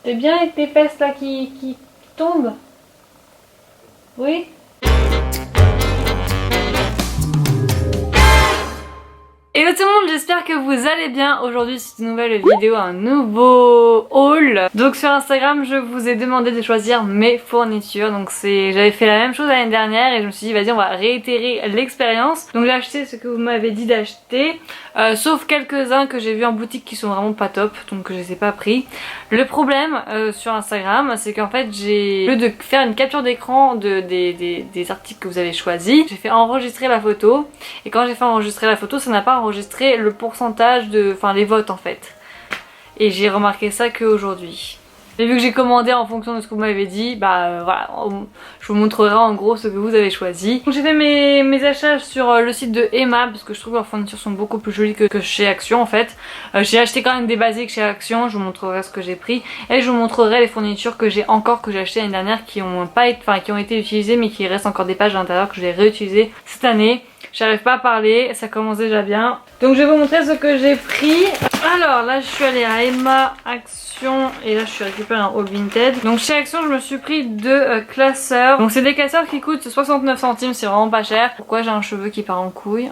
T'es bien avec tes fesses là qui tombent? Oui? Hello tout le monde, j'espère que vous allez bien. Aujourd'hui c'est une nouvelle vidéo, un nouveau haul. Donc sur Instagram je vous ai demandé de choisir mes fournitures. Donc j'avais fait la même chose l'année dernière et je me suis dit vas-y on va réitérer l'expérience. Donc j'ai acheté ce que vous m'avez dit d'acheter, sauf quelques-uns que j'ai vus en boutique qui sont vraiment pas top, donc je les ai pas pris. Le problème sur Instagram c'est qu'en fait j'ai, au lieu de faire une capture d'écran des articles que vous avez choisis, j'ai fait enregistrer la photo et quand j'ai fait enregistrer la photo ça n'a pas enregistré le pourcentage enfin les votes en fait. Et j'ai remarqué ça qu'aujourd'hui. Et vu que j'ai commandé en fonction de ce que vous m'avez dit, voilà, je vous montrerai en gros ce que vous avez choisi. J'ai fait mes achats sur le site de Emma parce que je trouve que leurs fournitures sont beaucoup plus jolies que chez Action en fait. J'ai acheté quand même des basiques chez Action, je vous montrerai ce que j'ai pris et je vous montrerai les fournitures que j'ai acheté l'année dernière qui ont été utilisées mais qui restent encore des pages à l'intérieur que je vais réutiliser cette année. J'arrive pas à parler, ça commence déjà bien. Donc je vais vous montrer ce que j'ai pris. Alors là je suis allée à Emma, Action et là je suis récupéré un haul Vinted. Donc chez Action je me suis pris deux classeurs. Donc c'est des classeurs qui coûtent 69 centimes, c'est vraiment pas cher. Pourquoi j'ai un cheveu qui part en couille?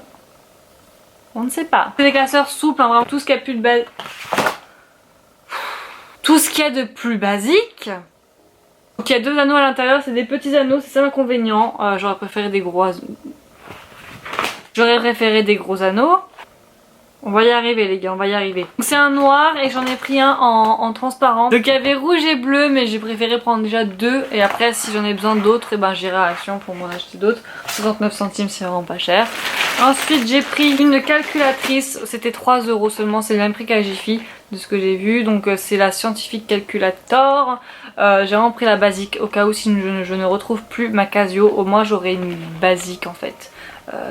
On ne sait pas. C'est des classeurs souples, hein, vraiment tout ce qu'il y a plus de base. Tout ce qu'il y a de plus basique. Donc il y a deux anneaux à l'intérieur, c'est des petits anneaux, c'est ça l'inconvénient. J'aurais préféré des gros anneaux. J'aurais préféré des gros anneaux. On va y arriver les gars, on va y arriver. C'est un noir et j'en ai pris un en transparent. Donc il y avait rouge et bleu mais j'ai préféré prendre déjà deux. Et après si j'en ai besoin d'autres, et ben j'irai à Action pour m'en acheter d'autres. 69 centimes c'est vraiment pas cher. Ensuite j'ai pris une calculatrice, c'était 3 € seulement, c'est le même prix qu'à Jiffy de ce que j'ai vu. Donc c'est la Scientific Calculator. J'ai vraiment pris la basique au cas où si je ne retrouve plus ma Casio, au moins j'aurai une basique en fait.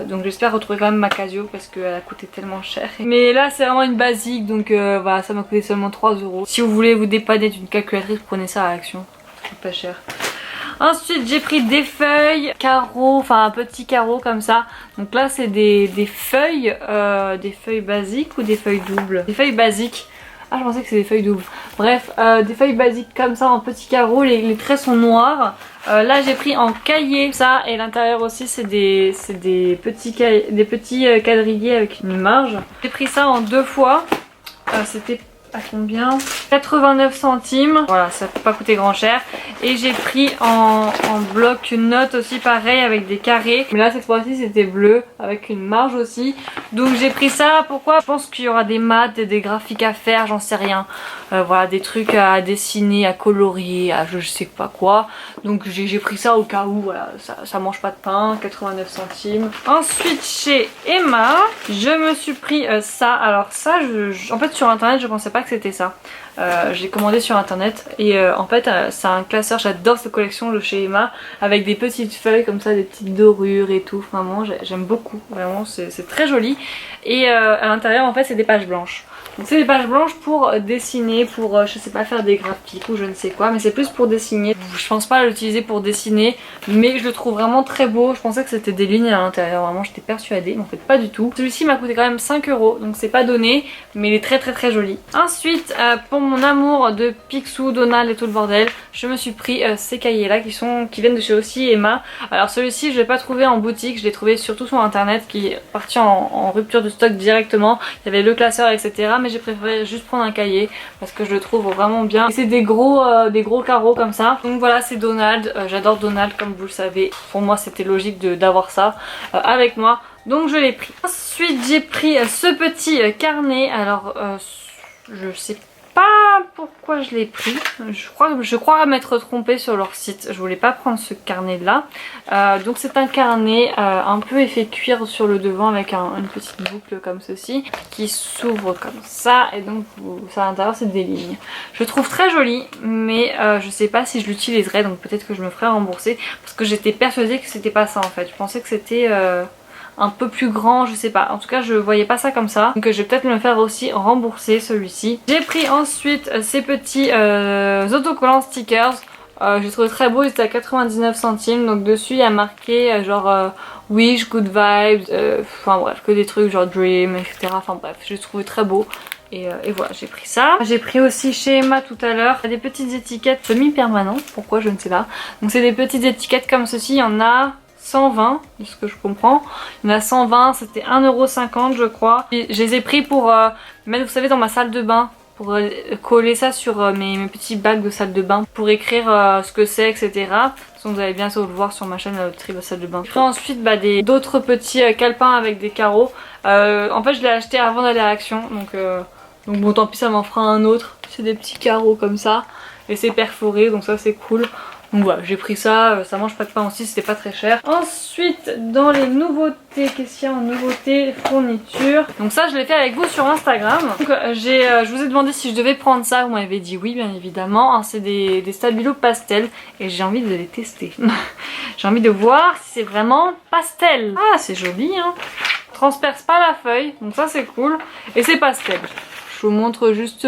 Donc j'espère retrouver quand même ma Casio parce qu'elle a coûté tellement cher. Mais là c'est vraiment une basique donc voilà, ça m'a coûté seulement 3 €. Si vous voulez vous dépanner d'une calculatrice, prenez ça à Action, c'est pas cher. Ensuite j'ai pris des feuilles, carreaux, enfin un petit carreau comme ça. Donc là c'est des feuilles basiques ou des feuilles doubles? Des feuilles basiques. Ah je pensais que c'était des feuilles doubles. Bref, des feuilles basiques comme ça en petits carreaux, les traits sont noirs. Là j'ai pris en cahier ça et l'intérieur aussi c'est des petits quadrillés avec une marge. J'ai pris ça en deux fois. C'était à combien? 89 centimes. Voilà, ça peut pas coûter grand cher. Et j'ai pris en bloc-notes aussi pareil avec des carrés. Mais là cette fois-ci c'était bleu avec une marge aussi. Donc j'ai pris ça, pourquoi? Je pense qu'il y aura des maths et des graphiques à faire, j'en sais rien. Voilà, des trucs à dessiner, à colorier, à je sais pas quoi. Donc j'ai pris ça au cas où, voilà, ça mange pas de pain, 89 centimes. Ensuite chez Emma, je me suis pris ça. Alors ça, en fait sur internet je pensais pas que c'était ça. Je l'ai commandé sur internet et en fait c'est un classeur, j'adore cette collection de chez Emma avec des petites feuilles comme ça, des petites dorures et tout, vraiment j'aime beaucoup, vraiment c'est très joli. Et à l'intérieur en fait c'est des pages blanches. Donc c'est des pages blanches pour dessiner, pour je sais pas faire des graphiques ou je ne sais quoi, mais c'est plus pour dessiner. Je pense pas l'utiliser pour dessiner, mais je le trouve vraiment très beau. Je pensais que c'était des lignes à l'intérieur, vraiment j'étais persuadée, mais en fait pas du tout. Celui-ci m'a coûté quand même 5 €, donc c'est pas donné, mais il est très joli. Ensuite pour mon amour de Picsou, Donald et tout le bordel, je me suis pris ces cahiers là qui viennent de chez aussi Emma. Alors celui-ci je l'ai pas trouvé en boutique, je l'ai trouvé surtout sur internet qui est parti en rupture de stock directement. Il y avait le classeur etc, mais j'ai préféré juste prendre un cahier parce que je le trouve vraiment bien. C'est des gros carreaux comme ça. Donc voilà, c'est Donald, j'adore Donald comme vous le savez. Pour moi c'était logique d'avoir ça avec moi, donc je l'ai pris. Ensuite j'ai pris ce petit carnet. Alors je sais pas pourquoi je l'ai pris, je crois m'être trompée sur leur site, je voulais pas prendre ce carnet là. Donc c'est un carnet un peu effet cuir sur le devant avec une petite boucle comme ceci qui s'ouvre comme ça et donc à l'intérieur c'est des lignes. Je le trouve très joli mais je sais pas si je l'utiliserai, donc peut-être que je me ferai rembourser parce que j'étais persuadée que c'était pas ça en fait. Je pensais que c'était un peu plus grand, je sais pas, en tout cas je voyais pas ça comme ça, donc je vais peut-être me faire aussi rembourser celui-ci. J'ai pris ensuite ces petits autocollants stickers. J'ai trouvé très beau, il était à 99 centimes. Donc dessus il y a marqué genre Wish, Good Vibes, enfin bref, que des trucs genre Dream, etc. Enfin bref, j'ai trouvé très beau. Et voilà, j'ai pris ça. J'ai pris aussi chez Emma tout à l'heure des petites étiquettes semi-permanentes. Pourquoi, je ne sais pas. Donc c'est des petites étiquettes comme ceci. Il y en a 120, de ce que je comprends. Il y en a 120, c'était 1,50 € je crois. Et je les ai pris pour mettre, vous savez, dans ma salle de bain. Pour coller ça sur mes petits bacs de salle de bain. Pour écrire ce que c'est, etc. De toute façon, vous allez bientôt le voir sur ma chaîne Tribe salle de bain. J'ai pris ensuite d'autres petits calepins avec des carreaux. En fait, je l'ai acheté avant d'aller à Action. Donc bon, tant pis, ça m'en fera un autre. C'est des petits carreaux comme ça. Et c'est perforé, donc ça c'est cool. Donc voilà, j'ai pris ça, ça mange pas de pain aussi, c'était pas très cher. Ensuite, dans les nouveautés, qu'est-ce qu'il y a en nouveautés, fournitures. Donc ça, je l'ai fait avec vous sur Instagram. Donc je vous ai demandé si je devais prendre ça, vous m'avez dit oui, bien évidemment. Hein, c'est des stabilos pastel et j'ai envie de les tester. J'ai envie de voir si c'est vraiment pastel. Ah, c'est joli, hein. Transperce pas la feuille, donc ça c'est cool. Et c'est pastel. Je vous montre juste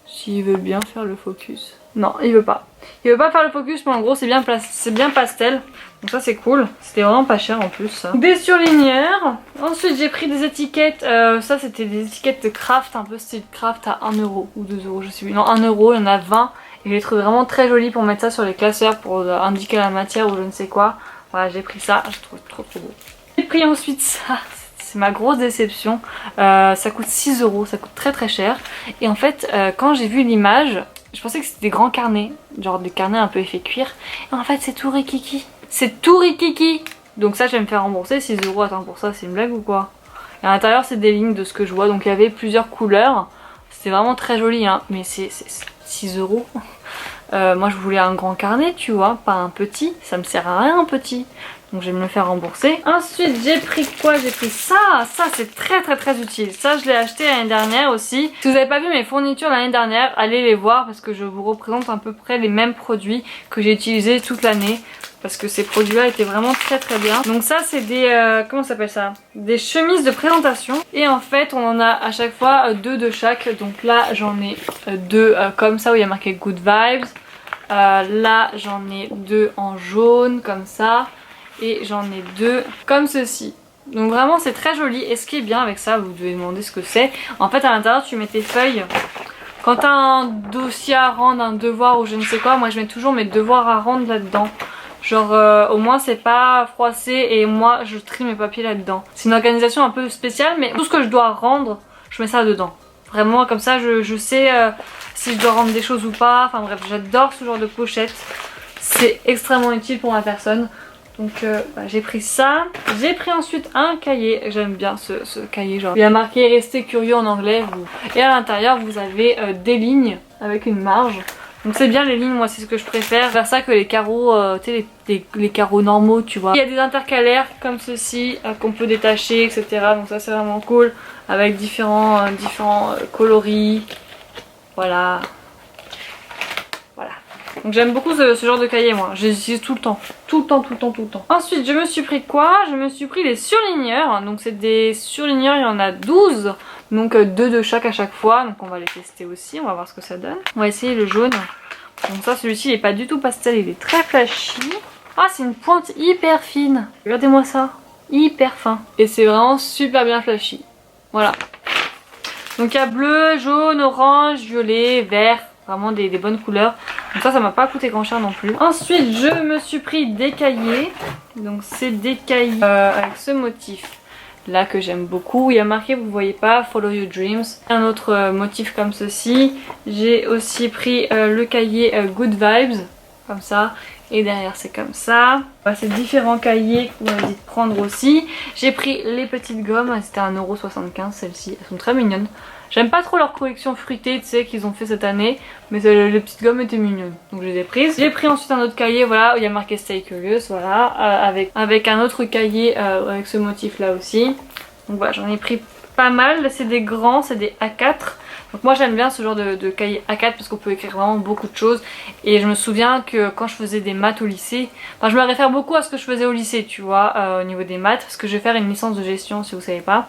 s'il veut bien faire le focus. Non, il veut pas. Il veut pas faire le focus, mais en gros c'est bien pastel. Donc ça c'est cool. C'était vraiment pas cher en plus. Ça. Des surligneurs. Ensuite j'ai pris des étiquettes. Ça c'était des étiquettes de craft, un peu style craft à 1 € ou 2 € je sais plus. Non, 1 €, il y en a 20. Et je les trouve vraiment très jolies pour mettre ça sur les classeurs, pour indiquer la matière ou je ne sais quoi. Voilà, j'ai pris ça. Je trouve trop beau. J'ai pris ensuite ça. C'est ma grosse déception. Ça coûte 6 €, ça coûte très cher. Et en fait, quand j'ai vu l'image, je pensais que c'était des grands carnets, genre des carnets un peu effet cuir. Et en fait, c'est tout rikiki. C'est tout rikiki. Donc ça, je vais me faire rembourser 6 €. Attends, pour ça, c'est une blague ou quoi? Et à l'intérieur, c'est des lignes de ce que je vois. Donc il y avait plusieurs couleurs. C'était vraiment très joli, hein. Mais c'est 6 €. Moi, je voulais un grand carnet, tu vois, pas un petit. Ça me sert à rien, un petit. Donc je vais me le faire rembourser. Ensuite j'ai pris quoi? J'ai pris ça. Ça c'est très utile. Ça je l'ai acheté l'année dernière aussi. Si vous n'avez pas vu mes fournitures l'année dernière, allez les voir parce que je vous représente à peu près les mêmes produits que j'ai utilisés toute l'année. Parce que ces produits là étaient vraiment très bien. Donc ça c'est des... comment ça s'appelle ça? Des chemises de présentation. Et en fait on en a à chaque fois 2 de chaque. Donc là j'en ai 2 comme ça où il y a marqué Good Vibes. Là j'en ai 2 en jaune comme ça. Et j'en ai 2 comme ceci. Donc vraiment c'est très joli. Et ce qui est bien avec ça, vous devez demander ce que c'est. En fait à l'intérieur tu mets tes feuilles. Quand t'as un dossier à rendre, un devoir ou je ne sais quoi, moi je mets toujours mes devoirs à rendre là-dedans. Genre au moins c'est pas froissé et moi je trie mes papiers là-dedans. C'est une organisation un peu spéciale mais tout ce que je dois rendre, je mets ça dedans. Vraiment comme ça je sais si je dois rendre des choses ou pas. Enfin bref, j'adore ce genre de pochette. C'est extrêmement utile pour ma personne. Donc j'ai pris ça. J'ai pris ensuite un cahier. J'aime bien ce cahier genre. Il y a marqué restez curieux en anglais. Et à l'intérieur vous avez des lignes avec une marge. Donc c'est bien les lignes, moi c'est ce que je préfère. Faire ça que les carreaux, tu sais les carreaux normaux tu vois. Il y a des intercalaires comme ceci qu'on peut détacher etc. Donc ça c'est vraiment cool. Avec différents coloris. Voilà. Donc j'aime beaucoup ce genre de cahier moi, je les utilise tout le temps. Tout le temps. Ensuite je me suis pris quoi? Je me suis pris les surligneurs. Donc c'est des surligneurs, il y en a 12. Donc 2 de chaque à chaque fois. Donc on va les tester aussi, on va voir ce que ça donne. On va essayer le jaune. Donc ça celui-ci il est pas du tout pastel, il est très flashy. Ah c'est une pointe hyper fine. Regardez-moi ça, hyper fin. Et c'est vraiment super bien flashy. Voilà. Donc il y a bleu, jaune, orange, violet, vert. Vraiment des bonnes couleurs. Donc ça m'a pas coûté grand cher non plus. Ensuite je me suis pris des cahiers. Donc c'est des cahiers avec ce motif là que j'aime beaucoup. Il y a marqué, vous voyez pas, Follow Your Dreams. Un autre motif comme ceci. J'ai aussi pris le cahier Good Vibes. Comme ça. Et derrière c'est comme ça. C'est différents cahiers qu'on m'a dit de prendre aussi. J'ai pris les petites gommes. C'était 1,75 € celles-ci. Elles sont très mignonnes. J'aime pas trop leur collection fruitée, tu sais, qu'ils ont fait cette année. Mais les petites gommes étaient mignonnes. Donc je les ai prises. J'ai pris ensuite un autre cahier, voilà, où il y a marqué Stay Curious, voilà. Avec un autre cahier avec ce motif là aussi. Donc voilà, j'en ai pris pas mal. C'est des grands, c'est des A4. Donc moi j'aime bien ce genre de cahier A4 parce qu'on peut écrire vraiment beaucoup de choses. Et je me souviens que quand je faisais des maths au lycée, enfin je me réfère beaucoup à ce que je faisais au lycée, tu vois, au niveau des maths, parce que je vais faire une licence de gestion si vous savez pas.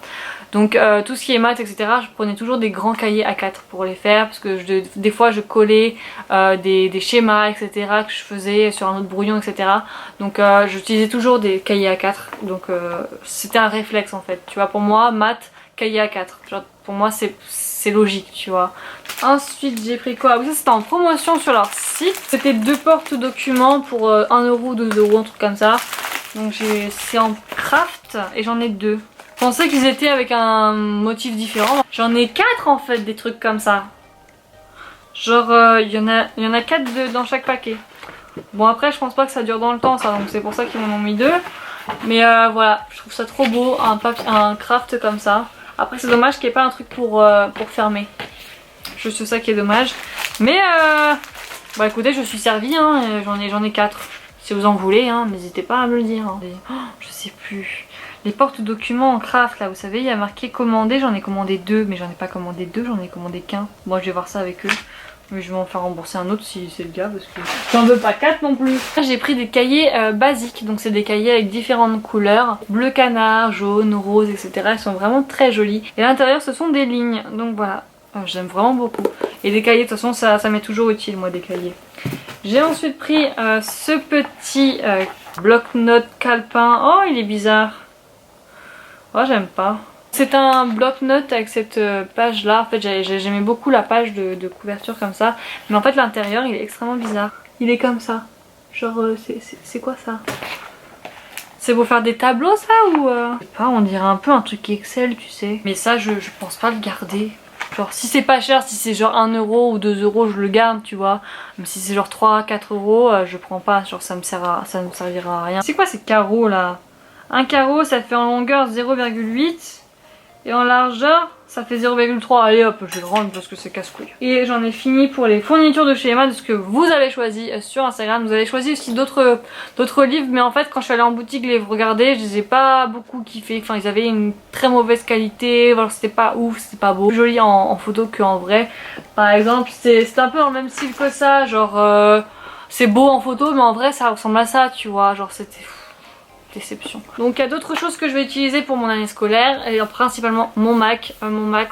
Donc tout ce qui est maths, etc., je prenais toujours des grands cahiers A4 pour les faire, parce que des fois je collais des schémas, etc., que je faisais sur un autre brouillon, etc. Donc j'utilisais toujours des cahiers A4, donc c'était un réflexe en fait, tu vois, pour moi, maths, cahier A4, genre, pour moi c'est logique, tu vois. Ensuite j'ai pris quoi? Oui, ça c'était en promotion sur leur site, c'était 2 porte-documents pour 1 € ou 2 €, un truc comme ça. Donc c'est en craft et j'en ai 2. Je pensais qu'ils étaient avec un motif différent. J'en ai 4 en fait, des trucs comme ça. Genre il y en a 4 dans chaque paquet. Bon après je pense pas que ça dure dans le temps ça, donc c'est pour ça qu'ils m'en ont mis 2. Mais voilà, je trouve ça trop beau, un craft comme ça. Après c'est dommage qu'il n'y ait pas un truc pour fermer. Juste ça qui est dommage. Mais bah écoutez, je suis servie, hein, j'en ai 4. Si vous en voulez, hein, n'hésitez pas à me le dire. Hein. Oh, je sais plus. Les porte-documents en craft là, vous savez, il y a marqué commander, j'en ai commandé 2, mais j'en ai pas commandé 2, j'en ai commandé qu'un. Moi je vais voir ça avec eux. Mais je vais en faire rembourser un autre si c'est le cas parce que j'en veux pas 4 non plus. J'ai pris des cahiers basiques, donc c'est des cahiers avec différentes couleurs, bleu canard, jaune, rose, etc. Ils sont vraiment très jolis. Et à l'intérieur ce sont des lignes, donc voilà, j'aime vraiment beaucoup. Et des cahiers, de toute façon ça m'est toujours utile moi des cahiers. J'ai ensuite pris ce petit bloc-notes calepin. Oh il est bizarre. Oh j'aime pas. C'est un bloc-notes avec cette page là, en fait j'aimais beaucoup la page de couverture comme ça, mais en fait l'intérieur il est extrêmement bizarre. Il est comme ça, genre c'est quoi ça? C'est pour faire des tableaux ça ou je sais pas, on dirait un peu un truc Excel tu sais. Mais ça je pense pas le garder. Genre si c'est pas cher, si c'est genre 1 € ou 2 € je le garde tu vois. Mais si c'est genre 3-4 € je prends pas, genre ça me servira à rien. C'est quoi ces carreaux là? Un carreau ça fait en longueur 0,8. Et en largeur, ça fait 0,3. Allez hop, je vais le rendre parce que c'est casse-couille. Et j'en ai fini pour les fournitures de chez Emma, de ce que vous avez choisi sur Instagram. Vous avez choisi aussi d'autres livres, mais en fait quand je suis allée en boutique les regarder, je les ai pas beaucoup kiffés. Enfin ils avaient une très mauvaise qualité, voilà, c'était pas ouf, c'était pas beau. Plus joli en photo qu'en vrai. Par exemple, c'est un peu dans le même style que ça, genre c'est beau en photo mais en vrai ça ressemble à ça, tu vois, genre c'était déception. Donc il y a d'autres choses que je vais utiliser pour mon année scolaire et principalement mon Mac. Mon Mac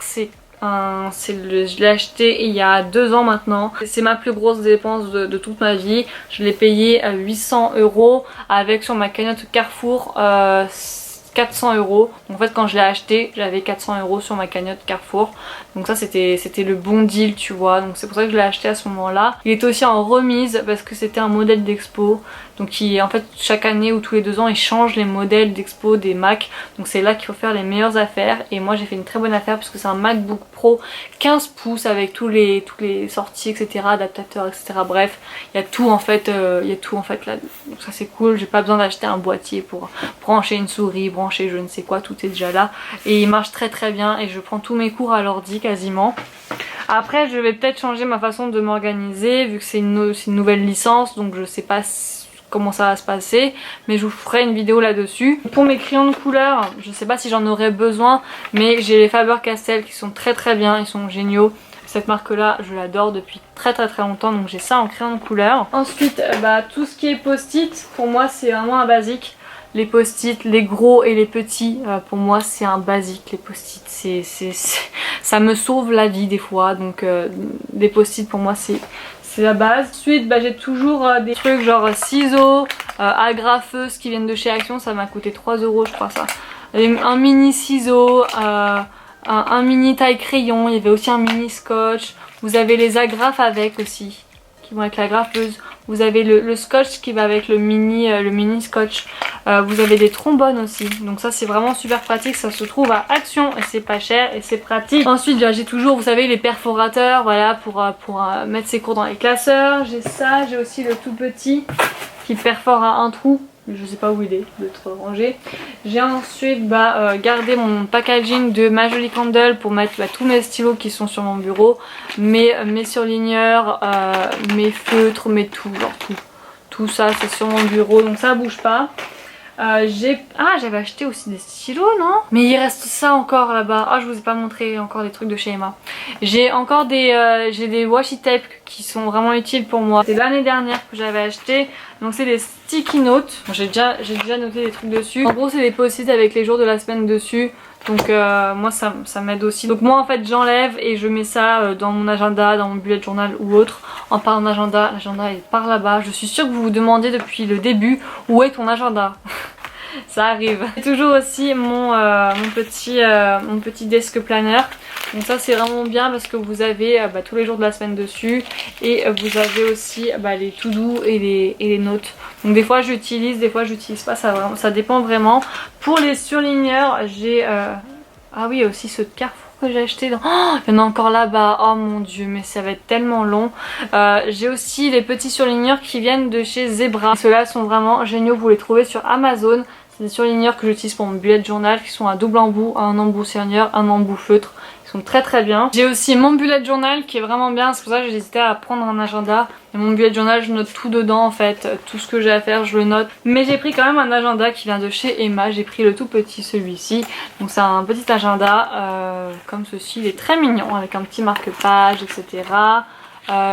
je l'ai acheté il y a 2 ans maintenant. C'est ma plus grosse dépense de toute ma vie. Je l'ai payé à 800 € avec sur ma cagnotte Carrefour 400 €. Donc en fait quand je l'ai acheté j'avais 400 € sur ma cagnotte Carrefour. Donc ça c'était le bon deal tu vois. Donc c'est pour ça que je l'ai acheté à ce moment là. Il était aussi en remise parce que c'était un modèle d'expo. Donc en fait chaque année ou tous les 2 ans ils changent les modèles d'expo des Mac. Donc c'est là qu'il faut faire les meilleures affaires. Et moi j'ai fait une très bonne affaire parce que c'est un MacBook Pro 15 pouces avec toutes les sorties etc, adaptateurs etc. Bref il y a tout en fait là. Donc ça c'est cool. J'ai pas besoin d'acheter un boîtier pour brancher une souris, brancher je ne sais quoi, tout est déjà là. Et il marche très très bien et je prends tous mes cours à l'ordi quasiment. Après je vais peut-être changer ma façon de m'organiser vu que c'est une nouvelle licence, donc je sais pas comment ça va se passer, mais je vous ferai une vidéo là-dessus. Pour mes crayons de couleur, je sais pas si j'en aurais besoin, mais j'ai les Faber-Castell qui sont très très bien, ils sont géniaux. Cette marque là je l'adore depuis très longtemps, donc j'ai ça en crayon de couleur. Ensuite tout ce qui est post-it pour moi c'est vraiment un basique. Les post-it, les gros et les petits, pour moi c'est un basique. Les post-it, ça me sauve la vie des fois. Donc des post-it pour moi c'est la base. Ensuite j'ai toujours des trucs genre ciseaux, agrafeuses qui viennent de chez Action. Ça m'a coûté 3 € je crois ça. Un mini ciseau, un mini taille crayon. Il y avait aussi un mini scotch. Vous avez les agrafes avec aussi, qui vont avec l'agrafeuse. Vous avez le scotch qui va avec le mini scotch. Vous avez des trombones aussi. Donc ça c'est vraiment super pratique. Ça se trouve à Action et c'est pas cher et c'est pratique. Ensuite j'ai toujours, vous savez, les perforateurs, voilà, pour mettre ses cours dans les classeurs. J'ai ça, j'ai aussi le tout petit qui perfore à un trou. Je sais pas où il est, il doit être rangé. J'ai ensuite gardé mon packaging de Ma Jolie Candle pour mettre tous mes stylos qui sont sur mon bureau, mes surligneurs, mes feutres, mes tout, genre tout ça c'est sur mon bureau, donc ça bouge pas. J'avais acheté aussi des stylos, non? Mais il reste ça encore là-bas. Ah, je vous ai pas montré encore des trucs de chez Emma. J'ai encore j'ai des washi tape qui sont vraiment utiles pour moi. C'est l'année dernière que j'avais acheté. Donc c'est des sticky notes. Bon, j'ai déjà noté des trucs dessus. En gros c'est des post-it avec les jours de la semaine dessus. Donc moi ça m'aide aussi. Donc moi en fait j'enlève et je mets ça dans mon agenda, dans mon bullet journal ou autre. En parlant d'agenda, l'agenda est par là-bas. Je suis sûre que vous vous demandiez depuis le début où est ton agenda. Ça arrive. J'ai toujours aussi mon petit desk planner. Donc ça c'est vraiment bien parce que vous avez tous les jours de la semaine dessus. Et vous avez aussi les to-do et les notes. Donc des fois j'utilise, des fois j'utilise pas, ça dépend vraiment. Pour les surligneurs, j'ai... Ah oui, il y a aussi ce Carrefour que j'ai acheté. Oh, il y en a encore là-bas. Oh mon dieu, mais ça va être tellement long. J'ai aussi les petits surligneurs qui viennent de chez Zebra. Ceux-là sont vraiment géniaux, vous les trouvez sur Amazon. C'est des surligneurs que j'utilise pour mon bullet journal qui sont à double embout, un embout surligneur, un embout feutre. Ils sont très très bien. J'ai aussi mon bullet journal qui est vraiment bien, c'est pour ça que j'ai hésité à prendre un agenda. Et mon bullet journal, je note tout dedans en fait, tout ce que j'ai à faire je le note. Mais j'ai pris quand même un agenda qui vient de chez Emma, j'ai pris le tout petit celui-ci. Donc c'est un petit agenda comme ceci, il est très mignon avec un petit marque-page etc.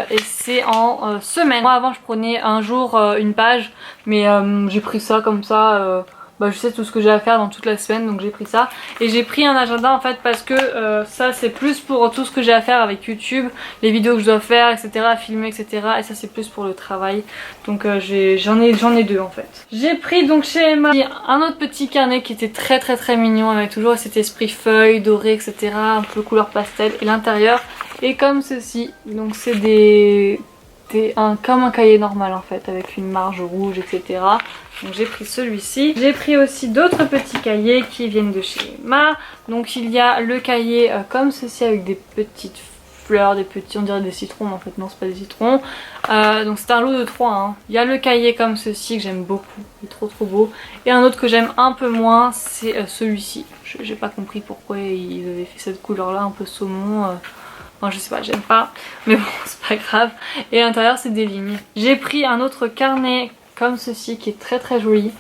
Et c'est en semaine. Moi avant je prenais un jour une page, mais j'ai pris ça comme ça. Je sais tout ce que j'ai à faire dans toute la semaine, donc j'ai pris ça. Et j'ai pris un agenda en fait parce que ça c'est plus pour tout ce que j'ai à faire avec YouTube, les vidéos que je dois faire etc, filmer etc. Et ça c'est plus pour le travail. Donc j'en ai deux en fait. J'ai pris donc chez Emma un autre petit carnet qui était très mignon avec toujours cet esprit feuille doré etc, un peu couleur pastel. Et l'intérieur est comme ceci, donc c'est comme un cahier normal en fait avec une marge rouge etc. Donc j'ai pris celui-ci. J'ai pris aussi d'autres petits cahiers qui viennent de chez Emma. Donc il y a le cahier comme ceci avec des petites fleurs, des petits, on dirait des citrons mais en fait non c'est pas des citrons. Donc c'est un lot de 3 hein. Il y a le cahier comme ceci que j'aime beaucoup, il est trop beau. Et un autre que j'aime un peu moins c'est celui-ci. J'ai pas compris pourquoi ils avaient fait cette couleur là un peu saumon. Moi je sais pas, j'aime pas, mais bon c'est pas grave. Et à l'intérieur c'est des lignes. J'ai pris un autre carnet comme ceci qui est très joli.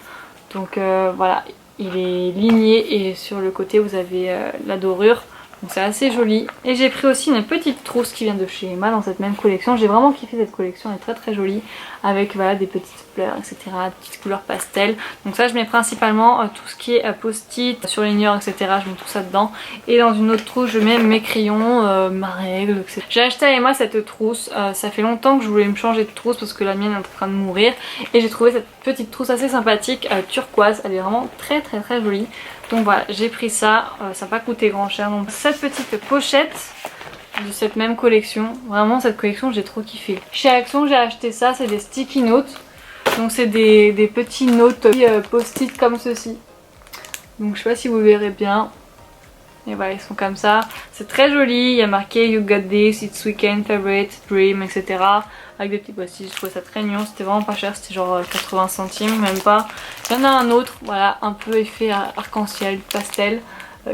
Donc voilà, il est ligné et sur le côté vous avez la dorure. Donc c'est assez joli. Et j'ai pris aussi une petite trousse qui vient de chez Emma dans cette même collection. J'ai vraiment kiffé cette collection, elle est très jolie. Avec voilà des petites fleurs etc, des petites couleurs pastel. Donc ça je mets principalement tout ce qui est post-it, surligneur etc, je mets tout ça dedans. Et dans une autre trousse je mets mes crayons, ma règle etc. J'ai acheté à Emma cette trousse, ça fait longtemps que je voulais me changer de trousse parce que la mienne est en train de mourir. Et j'ai trouvé cette petite trousse assez sympathique, turquoise, elle est vraiment très jolie. Donc voilà, j'ai pris ça, ça n'a pas coûté grand cher. Donc cette petite pochette de cette même collection, vraiment cette collection j'ai trop kiffé. Chez Action j'ai acheté ça, c'est des sticky notes. Donc c'est des petits notes post-it comme ceci. Donc je sais pas si vous verrez bien. Et voilà, ils sont comme ça. C'est très joli, il y a marqué You got this, it's weekend, favorite, dream, etc. Avec des petits post-it, je trouvais ça très mignon. C'était vraiment pas cher, c'était genre 80 centimes, même pas. Il y en a un autre, voilà, un peu effet arc-en-ciel, pastel,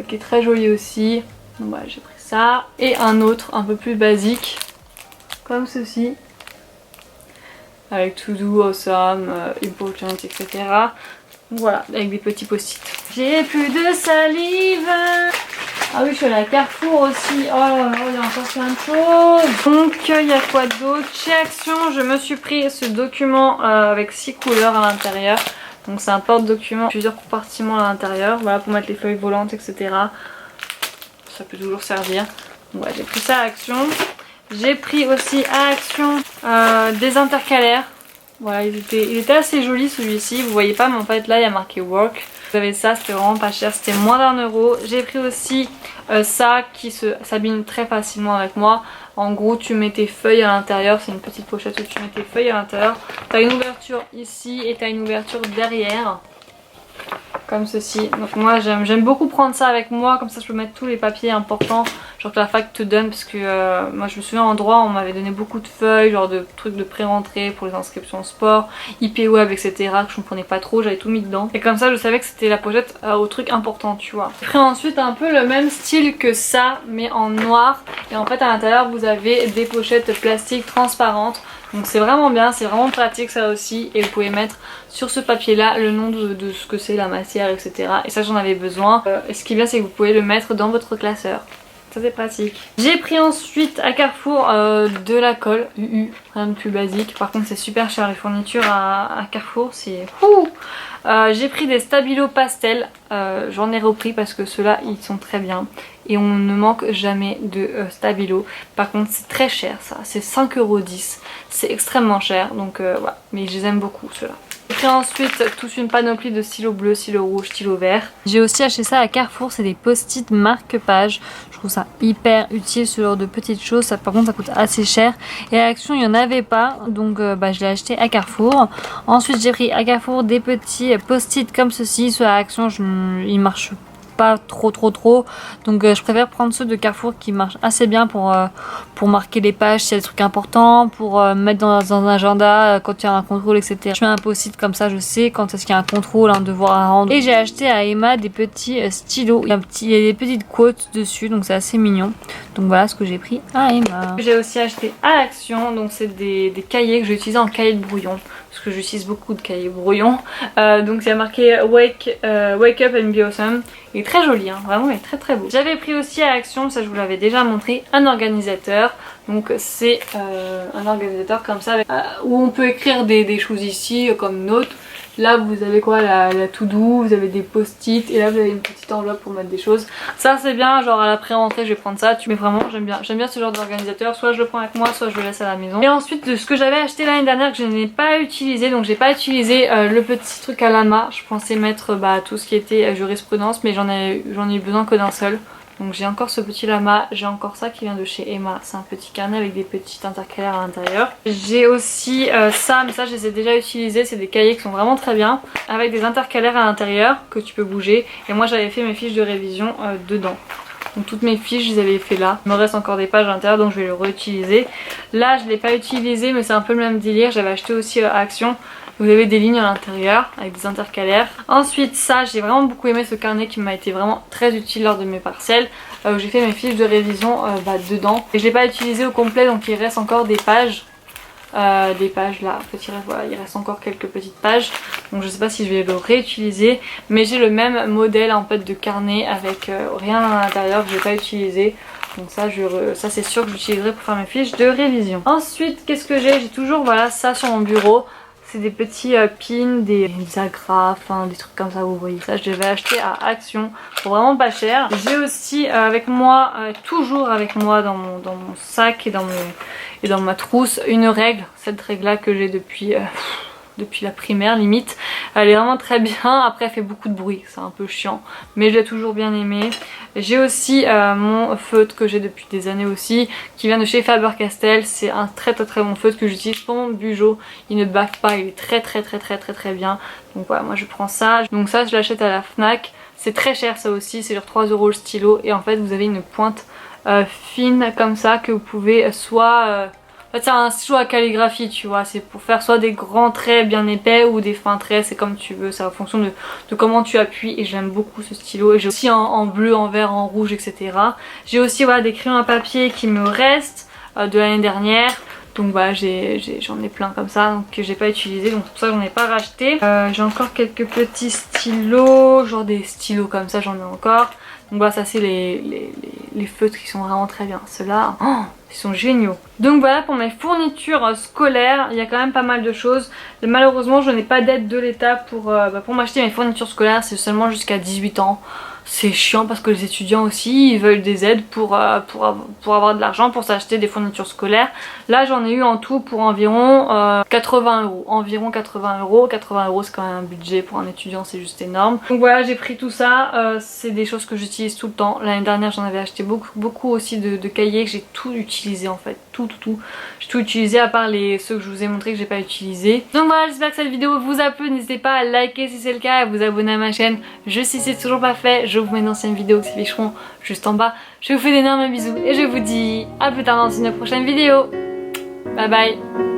qui est très joli aussi. Donc voilà, j'ai pris ça. Et un autre, un peu plus basique, comme ceci. Avec to do, awesome, important, etc. Donc voilà, avec des petits post-it. J'ai plus de salive. Ah oui, je suis allée à Carrefour aussi. Oh là là, il y a encore plein de choses. Donc il y a quoi d'autre? Chez Action, je me suis pris ce document avec 6 couleurs à l'intérieur. Donc c'est un porte-document, plusieurs compartiments à l'intérieur. Voilà, pour mettre les feuilles volantes, etc. Ça peut toujours servir. Donc ouais, j'ai pris ça à Action. J'ai pris aussi à Action des intercalaires. Voilà, il était assez joli celui-ci. Vous voyez pas, mais en fait là il y a marqué work. Vous avez ça, c'était vraiment pas cher, c'était moins d'1 €. J'ai pris aussi ça qui s'abîme très facilement avec moi. En gros, tu mets tes feuilles à l'intérieur, c'est une petite pochette où tu mets tes feuilles à l'intérieur. T'as une ouverture ici et t'as une ouverture derrière. Comme ceci. Donc moi j'aime beaucoup prendre ça avec moi, comme ça je peux mettre tous les papiers importants, genre que la fac te donne, parce que moi je me souviens en droit on m'avait donné beaucoup de feuilles, genre de trucs de pré-rentrée pour les inscriptions sport, IP web etc, que je ne prenais pas trop, j'avais tout mis dedans. Et comme ça je savais que c'était la pochette aux trucs importants, tu vois. J'ai pris ensuite un peu le même style que ça, mais en noir. Et en fait à l'intérieur vous avez des pochettes plastiques transparentes. Donc c'est vraiment bien, c'est vraiment pratique ça aussi. Et vous pouvez mettre sur ce papier là le nom de ce que c'est la matière, etc. Et ça j'en avais besoin. Et ce qui est bien c'est que vous pouvez le mettre dans votre classeur. Ça c'est pratique. J'ai pris ensuite à Carrefour de la colle UU, rien de plus basique. Par contre c'est super cher les fournitures à Carrefour, c'est fou. J'ai pris des Stabilo pastel, j'en ai repris parce que ceux-là ils sont très bien. Et on ne manque jamais de Stabilo. Par contre c'est très cher ça, c'est 5,10 €. C'est extrêmement cher donc voilà, mais je les aime beaucoup ceux-là. J'ai pris ensuite toute une panoplie de stylos bleus, stylos rouges, stylos verts. J'ai aussi acheté ça à Carrefour, c'est des post-it marque-page. Je trouve ça hyper utile ce genre de petites choses. Ça, par contre ça coûte assez cher. Et à Action il n'y en avait pas, donc je l'ai acheté à Carrefour. Ensuite j'ai pris à Carrefour des petits post-it comme ceci. Ceux à Action ils marchent pas trop donc je préfère prendre ceux de Carrefour qui marchent assez bien pour marquer les pages s'il y a des trucs importants, pour mettre dans un agenda quand il y a un contrôle, etc. Je mets un post-it comme ça, je sais quand est-ce qu'il y a un contrôle, un devoir à rendre. Et j'ai acheté à Emma des petits stylos, il y a des petites quotes dessus, donc c'est assez mignon. Donc voilà ce que j'ai pris à Emma. J'ai aussi acheté à Action, donc c'est des cahiers que j'ai utilisés en cahier de brouillon, parce que j'utilise beaucoup de cahiers brouillon. Donc il y a marqué Wake Up and Be Awesome. Il est très joli, hein, vraiment il est très beau. J'avais pris aussi à Action, ça je vous l'avais déjà montré, un organisateur. Donc c'est un organisateur comme ça où on peut écrire des choses ici comme notes. Là vous avez quoi, la to-do, vous avez des post-it et là vous avez une petite enveloppe pour mettre des choses. Ça c'est bien, genre à la pré-rentrée je vais prendre ça. Mais vraiment j'aime bien ce genre d'organisateur. Soit je le prends avec moi, soit je le laisse à la maison. Et ensuite de ce que j'avais acheté l'année dernière que je n'ai pas utilisé, donc j'ai pas utilisé le petit truc à lama. Je pensais mettre tout ce qui était jurisprudence, mais j'en ai eu besoin que d'un seul. Donc j'ai encore ce petit lama, j'ai encore ça qui vient de chez Emma, c'est un petit carnet avec des petits intercalaires à l'intérieur. J'ai aussi ça, mais ça je les ai déjà utilisés, c'est des cahiers qui sont vraiment très bien, avec des intercalaires à l'intérieur que tu peux bouger. Et moi j'avais fait mes fiches de révision dedans. Donc toutes mes fiches je les avais fait là. Il me reste encore des pages à l'intérieur donc je vais le réutiliser. Là je ne l'ai pas utilisé mais c'est un peu le même délire, j'avais acheté aussi à Action. Vous avez des lignes à l'intérieur avec des intercalaires. Ensuite ça, j'ai vraiment beaucoup aimé ce carnet qui m'a été vraiment très utile lors de mes partiels. J'ai fait mes fiches de révision dedans. Et je l'ai pas utilisé au complet donc il reste encore des pages. Là, en fait, il reste encore quelques petites pages. Donc je sais pas si je vais le réutiliser. Mais j'ai le même modèle en fait de carnet avec rien à l'intérieur que je n'ai pas utilisé. Donc ça c'est sûr que j'utiliserai pour faire mes fiches de révision. Ensuite qu'est-ce que j'ai toujours voilà ça sur mon bureau. C'est des petits pins, des agrafes, hein, des trucs comme ça, vous voyez ça. Je l'avais acheté à Action pour vraiment pas cher. J'ai aussi avec moi, toujours avec moi dans mon sac et dans ma trousse, une règle. Cette règle là que j'ai depuis la primaire limite. Elle est vraiment très bien, après elle fait beaucoup de bruit, c'est un peu chiant, mais je l'ai toujours bien aimée. J'ai aussi mon feutre que j'ai depuis des années aussi, qui vient de chez Faber-Castell. C'est un très bon feutre que j'utilise pour mon bugeot. Il ne bave pas, il est très bien. Donc voilà, moi je prends ça. Donc ça je l'achète à la Fnac. C'est très cher ça aussi, c'est genre 3 € le stylo. Et en fait vous avez une pointe fine comme ça que vous pouvez soit... En fait c'est un stylo à calligraphie tu vois, c'est pour faire soit des grands traits bien épais ou des fins traits, c'est comme tu veux, c'est en fonction de comment tu appuies. Et j'aime beaucoup ce stylo. Et j'ai aussi en bleu, en vert, en rouge, etc. J'ai aussi voilà, des crayons à papier qui me restent de l'année dernière. Donc voilà, j'en ai plein comme ça donc, que j'ai pas utilisé, donc pour ça j'en ai pas racheté. J'ai encore quelques petits stylos, genre des stylos comme ça j'en ai encore. Donc voilà, ça c'est les feutres qui sont vraiment très bien. Ceux-là, oh, ils sont géniaux. Donc voilà pour mes fournitures scolaires, il y a quand même pas mal de choses. Malheureusement je n'ai pas d'aide de l'État pour m'acheter mes fournitures scolaires, c'est seulement jusqu'à 18 ans. C'est chiant parce que les étudiants aussi ils veulent des aides pour avoir de l'argent pour s'acheter des fournitures scolaires. Là j'en ai eu en tout pour environ 80 €. Environ 80 €. 80 € c'est quand même un budget pour un étudiant, c'est juste énorme. Donc voilà, j'ai pris tout ça. C'est des choses que j'utilise tout le temps. L'année dernière j'en avais acheté beaucoup aussi de cahiers que j'ai tout utilisé en fait. Tout. J'ai tout utilisé à part ceux que je vous ai montré que j'ai pas utilisé. Donc voilà, j'espère que cette vidéo vous a plu. N'hésitez pas à liker si c'est le cas, à vous abonner à ma chaîne. Si c'est toujours pas fait, je vous mets une ancienne vidéo qui s'afficheront juste en bas. Je vous fais d'énormes bisous et je vous dis à plus tard dans une prochaine vidéo. Bye bye.